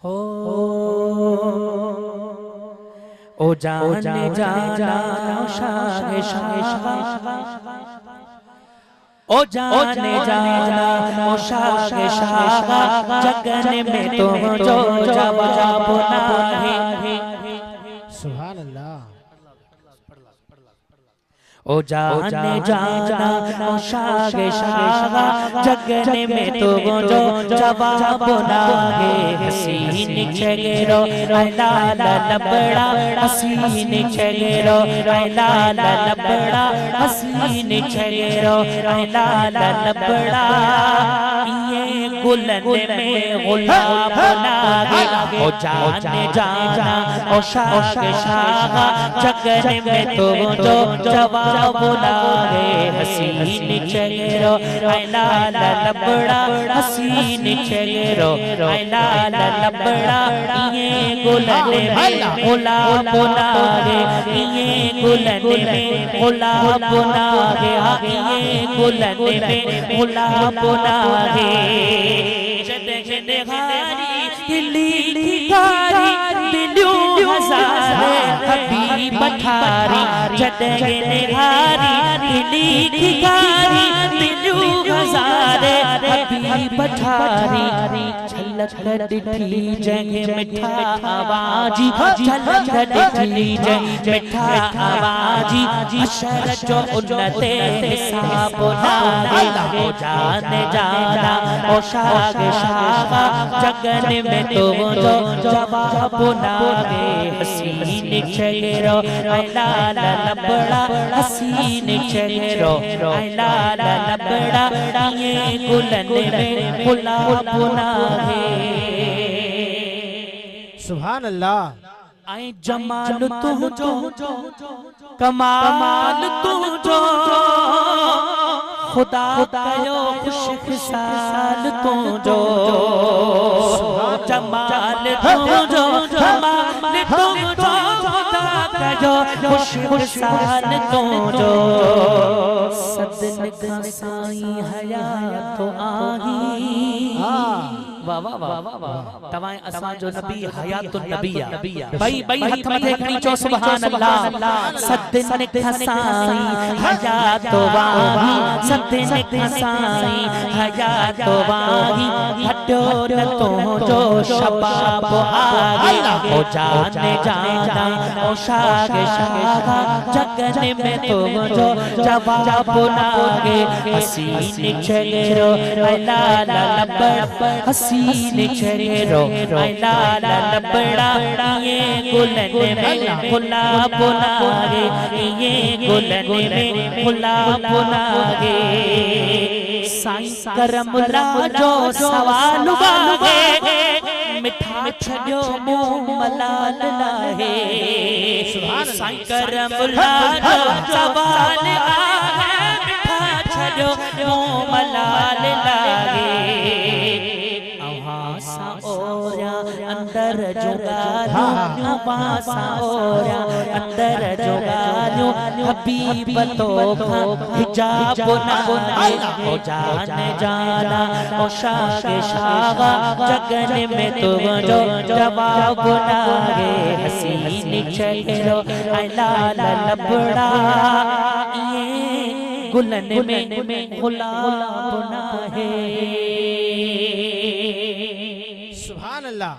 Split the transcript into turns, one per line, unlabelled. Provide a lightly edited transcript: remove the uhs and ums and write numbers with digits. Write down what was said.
हो ओ जाने जाना शाहे शाहा ओ जाने जाना ओ शाहे शाहा जगन में तो जो जवाब ना है।
सुभान अल्लाह।
ओ जाने जाना ओ शागे शागा जगन में तो जो जवाब ना है। हसीन चेहरो ला ला लबड़ा हसीन चेहरो ला ला लबड़ा हसीन चेहरो ला ला लबड़ा ये गुलन में गुलाब ना है। ओ जाने जाना ओ शागे शागा जगन में तो जो जवाब बोला है। हसीन चेहरो ला ला लबड़ा हसीन चेहरो ला ला लबड़ा ये गुलन में गुलाब बोला है। ये गुलन में गुलाब बोला है। ये गुलन में गुलाब बोला है। जदगन हारी दिल्ली की गारी बिलू हज़ारे हबीब ठारी जदगन हारी दिल्ली की गारी बिलू हज़ारे हबीब ठारी झलक दिठी जंग मिठा आवाजी झलक दिठी जंग मिठा आवाजी अशर जो उन्नते हिसाब ना है। ओ जाने जाना ओ शागे शागा जगन में तो जो जवाब ना है। हसीन चेहरो ला ला लबड़ा हसीन चेहरो ला ला लबड़ा ये गुलन में गुलाब ना है।
सुभान अल्लाह।
आए जमाल तू जो कमाल तू जो खुदा कयो खुश खुशाल तू जो जमाल तू जो जमाल तू जो खुदा कयो खुश खुशाल तू जो सदन का साईं हयात तो आही। वाह वाह वाह वाह तवाए असां जो नबी हयातुन नबिया भाई भाई हथ मथे खणी चो सुभान अल्लाह। सदन का साईं हयात तो वाही सदन का साईं हयात तो वाही हटो न तो जो शबाब आगे। ओ जाने जाना ओ शागे शागा जगन में तो जो जवाब ना है। हसीन चेहरो ला ला लबड़ा हसीन चेहरो ला ला लबड़ा ये गुलन में गुलाब ना है। ये गुलन में गुलाब ना है। साईं करमला जो सवाल बागे मिठा छड़ो मुंह मलाल लाहे। साईं करमला जो सवाल आगे मिठा छड़ो मुंह मलाल लागे। सा ओरा अंदर जुगालू वासा ओरा अंदर जुगालू हबीब तो हिजाब ना हो। जाने जाना ओ शागे शागा जगन में तो जो जवाब ना है। हसीन चेहरो ला ला लबड़ा ये गुलन में गुलाब ना है।
सुभान अल्लाह।